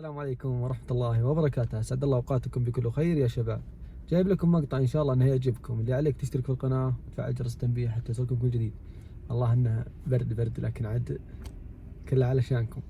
السلام عليكم ورحمة الله وبركاته، أسعد الله أوقاتكم بكل خير يا شباب. جايب لكم مقطع إن شاء الله أنه يعجبكم. اللي عليك تشترك في القناة وتفعل جرس التنبيه حتى يوصلكم كل جديد. الله إنه برد لكن عاد كله علشانكم.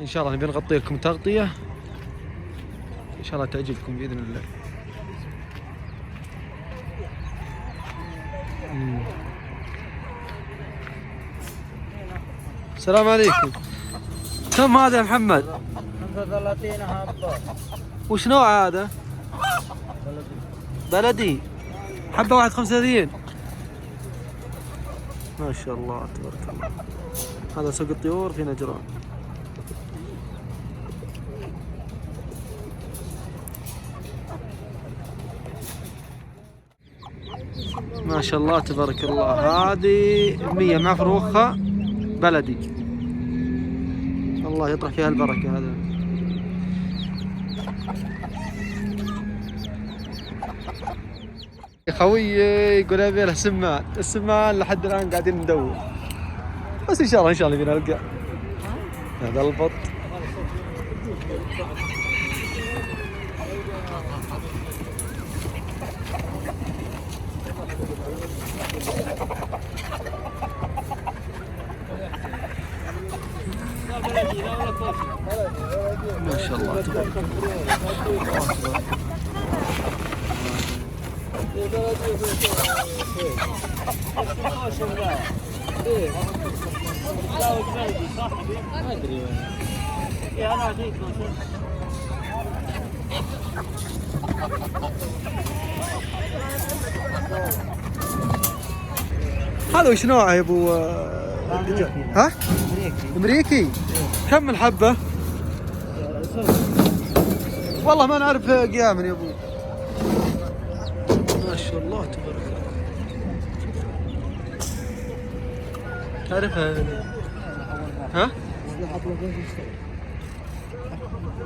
إن شاء الله نبي نغطي لكم تغطية إن شاء الله تعجبكم بإذن الله. السلام عليكم. كم هذا يا محمد؟ 35 حبة. وش نوع هذا؟ بلدي. حبة واحد 35. ما شاء الله تبارك الله. هذا سوق الطيور في نجران. ما شاء الله تبارك الله. هذه 100 مع فروخها بلدي. الله يطرح فيها البركة. هذا يا خوي يقول ابي له سمان. السمان لحد الان قاعدين ندور، بس ان شاء الله بنلقى. هذا البط. ما شاء الله تبارك الله. هذا وش نوعه يا ابو؟ ها؟ امريكي. كم الحبة؟ والله ما نعرف قيام يا ابو. ما شاء الله تبارك الله. تعرفها؟ ها؟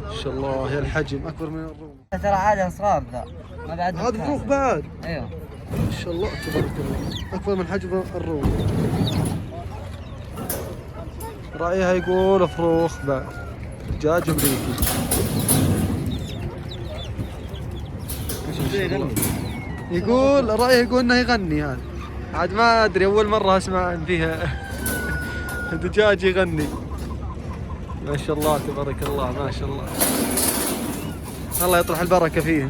ما شاء الله يا الحجم اكبر من الروم. ترى عادة صغار ذا. ما بعد. هذا فروخ بعد. ايوه. ما شاء الله تبارك الله. اكبر من حجم الروم. رأيها يقول فروخ بعد. دجاج امريكي. يقول رأيه يقول انه يغني. هذا عاد ما ادري، اول مرة اسمع ان فيها دجاج يغني. ما شاء الله تبارك الله. ما شاء الله. الله يطرح البركة فيه.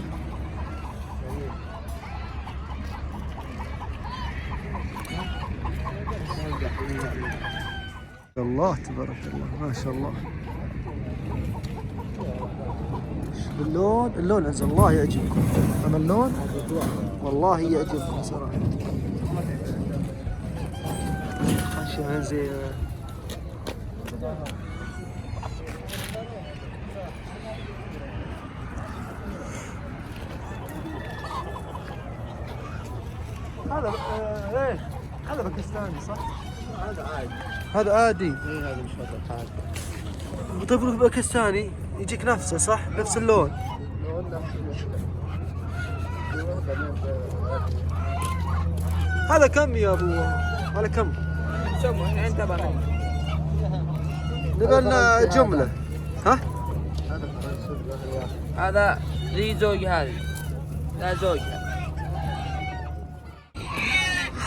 الله تبارك الله. ما شاء الله. اللون عز الله يعجبكم. اما اللون والله يعجبكم صراحه. خشمها زي هذا ايه هذا باكستاني صح؟ هذا عادي. هذا عادي. اي هذا مش فضل عادي. طيب باكستاني يجيك نفسه صح؟ نفس اللون. هذا كم يا ابو؟ هذا كم؟ سمع انت بقى. نبى لنا جمله. ها؟ هذا ذي زوج هذه. لا زوج.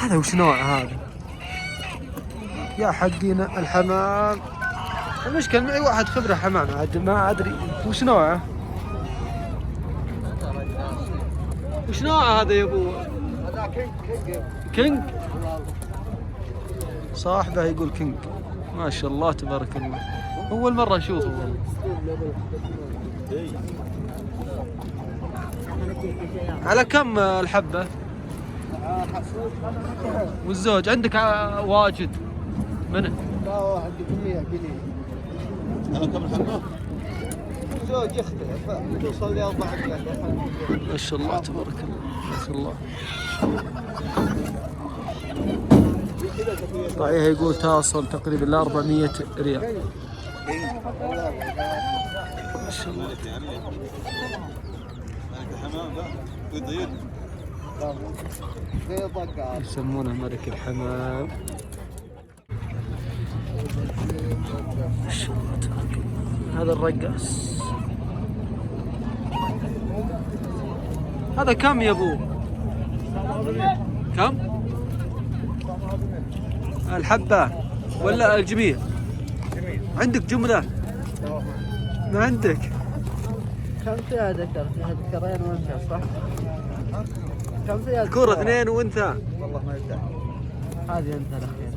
هذا وش نوع هذا؟ يا حقينا الحمام. المشكلة معي واحد خبرة حمام عاد ما ادري وش نوعه. وش نوعه هذا يا ابو؟ هذا كينج. صاحبه يقول كينج. ما شاء الله تبارك الله. اول مرة اشوفه والله. على كم الحبة؟ والزوج عندك واجد منه؟ لا واحد ب 100 جنيه. على كم الحبة؟ الزوج يختلف توصل ل 4000. ما شاء الله تبارك الله. ما شاء الله. طيب يقول تصل تقريبا ل 400 ريال. ما شاء الله. الحمام لا يضيق. يسمونه ملك الحمام. ما شاء الله تبارك الله. هذا الرقاص. هذا كم يا ابو؟ كم؟ الحبة ولا الجميع؟ عندك جملة؟ ما عندك؟ كم فيها ذكر؟ فيها ذكرين وانثى صح؟ كم فيها كرة اثنين وانثى. والله ما يدعي. هذه انثى الاخير.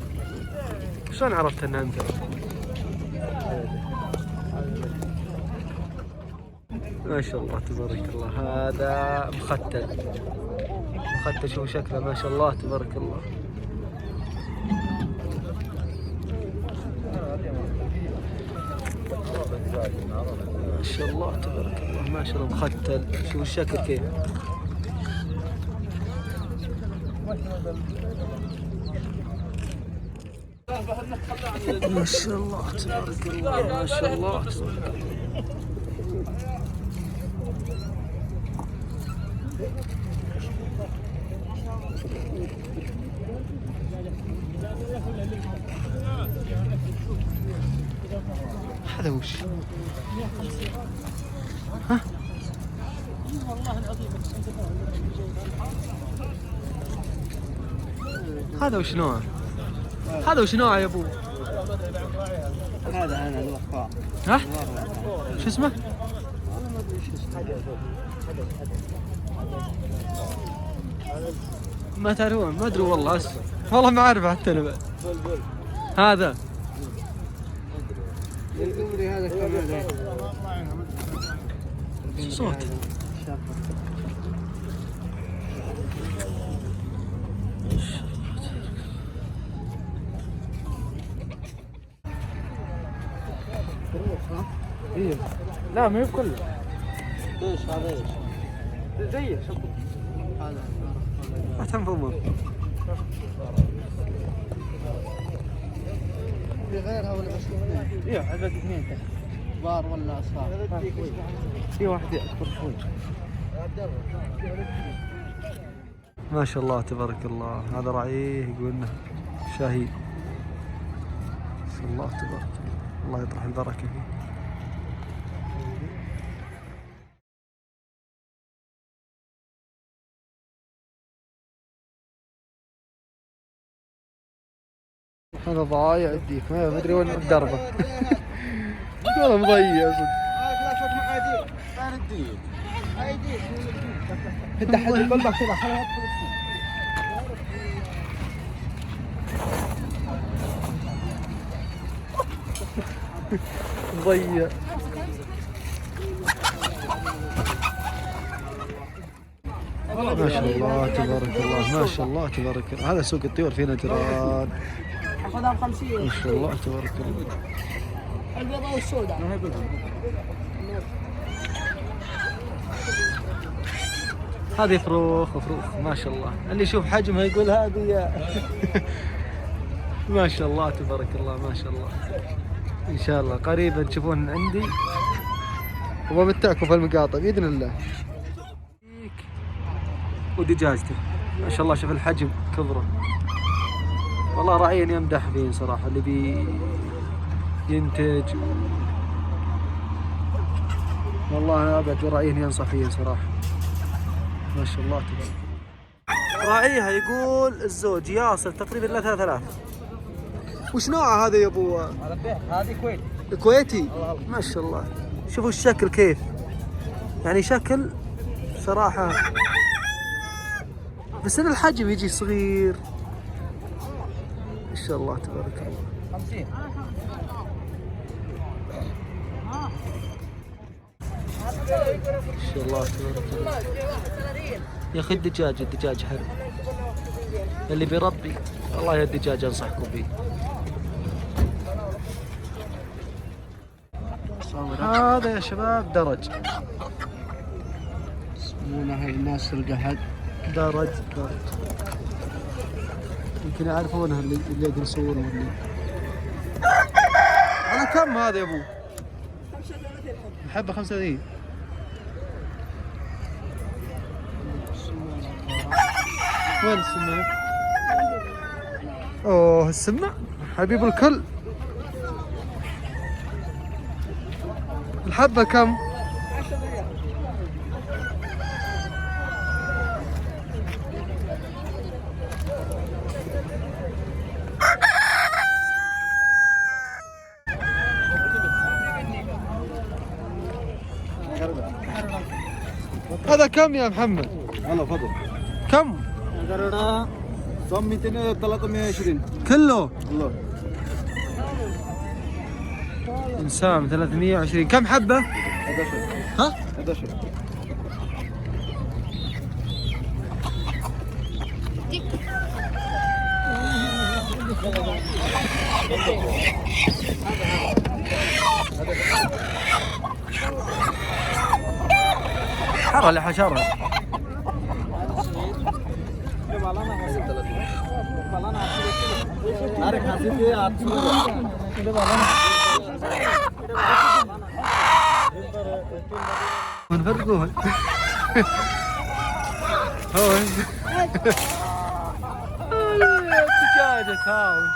شلون عرفت انها انثى؟ ما شاء الله تبارك الله. هذا مختل. مختل شوف شكله ما شاء الله تبارك الله. ما شاء الله تبارك الله ما شاء الله مختل. شوف الشكل كيف. ما شاء الله تبارك الله ما شاء الله تبارك الله. هذا وش؟ ها؟ هذا وش نوعه؟ هذا وش نوعه يا ابو؟ هذا انا الوقاء. ها؟ شو اسمه؟ ما تعرفون؟ ما ادري والله والله ما اعرف حتى انا بعد. هذا القمري هذا كمان صوت. ايه لا ما هي كله. ايش هذا ايش؟ زيه شوف هذا ما تنفهمون. في غيرها ولا بس اثنين؟ ايه عدد اثنين تحت كبار ولا اصغر؟ في واحدة اكبر شوي. ما شاء الله تبارك الله. هذا راعيه يقول انه شهيد. ما شاء الله تبارك الله. الله يطرح البركة فيه. هذا ضايع الديك ما ادري وين دربه. والله مضيع صدق. فين الديك؟ انت حد يقول لك كذا خلاص. مضيع. ما شاء الله تبارك الله ما شاء الله تبارك الله. هذا سوق الطيور في نجران. اخذها ب 50. ما شاء الله تبارك الله. البيضاء والسوداء. هذه فروخ ما شاء الله. اللي يشوف حجمها يقول هذه ما شاء الله تبارك الله ما شاء الله. ان شاء الله قريبا تشوفون عندي وبمتعكم في المقاطع باذن الله. ودجاجته ما شاء الله شوف الحجم كبره. والله راعي يمدح فيه صراحه اللي ينتج. والله ابد راعيه ينصح فيه صراحه. ما شاء الله تبارك. راعيها يقول الزوج ياصل تقريبا ل 3000. وش نوعه هذا يا ابو؟ هذه كويتي. كويتي ما شاء الله. شوفوا الشكل كيف. يعني شكل صراحه بس ان الحجم يجي صغير. ما شاء الله تبارك الله. 50. ما شاء الله تبارك الله. يا اخي الدجاج حلو. اللي بيربي والله يا الدجاج انصحكم فيه. هذا يا شباب درج. يسمونها هي الناس القهد. درج يمكن يعرفونها اللي يدرسون واللي. على كم هذا يا ابو؟ 35. حبه 35. وين السماء؟ اوه السماء حبيب الكل. الحبة كم؟ 10 ريال. هذا كم يا محمد؟ هلا فضل. كم؟ قررنا صم 200 320 كله؟ الله. انسان 320. كم حبة؟ 11 ها؟ 11. حرة لحشرة. अरे खांसी थी 800 من فرقوها. هاي دجاجة هاوي.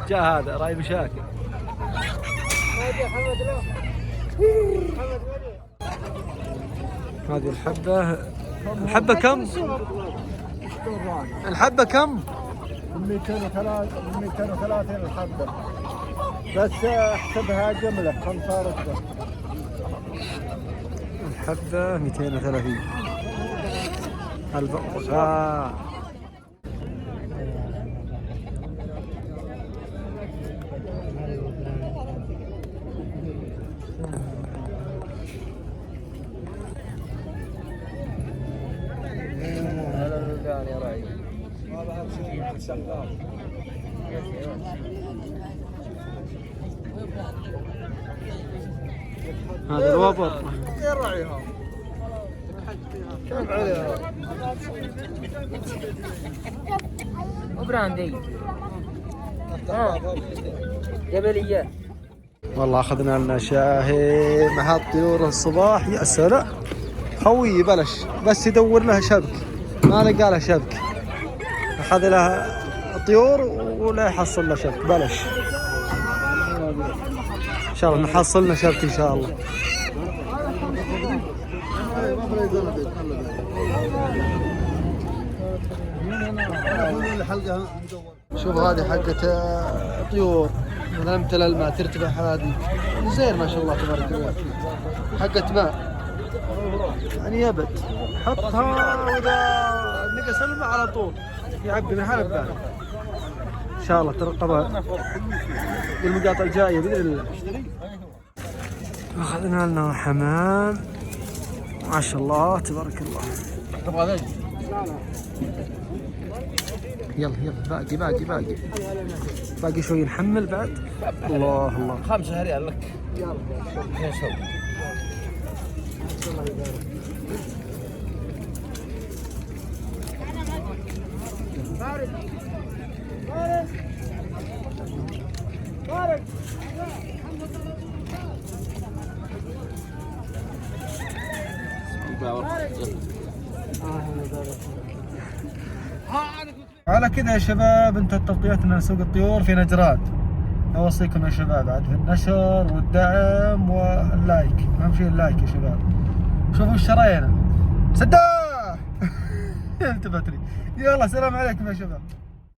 جاء هذا راي مشاكل. هذه الحبة. الحبة كم؟ الحبة كم؟ 230 الحبة بس احسبها جملة 5 ركبة. الحبة 230. البقرة. هذا الوبر. يا راعيها كم عليها؟ وبراندي جبلية. والله اخذنا لنا شاهي مع الطيور الصباح. يا سلام خوي بلش بس يدور لها شبك ما لقى لها شبك. اخذ لها طيور ولا يحصل لها شبك. بلش ان شاء الله نحصل لنا شبك ان شاء الله. شوف هذه حقت طيور مثلا امتلى الماء ترتفع هذه زين ما شاء الله تبارك الله. حقت ماء يعني يبت حطها واذا نقص الماء على طول يعبي من حال ببال. ان شاء الله ترقبها بالمقاطع الجايه باذن الله. اخذنا لنا حمام ما شاء الله تبارك الله. يلا يلا باقي شوي نحمل بعد. الله الله 5 ريال لك. يلا على كذا يا شباب انتهت تغطيتنا لسوق الطيور في نجران. اوصيكم يا شباب عاد في النشر والدعم واللايك. اهم شيء اللايك يا شباب. شوفوا ايش شرينا. سداح التفت لي. يلا سلام عليكم يا شباب.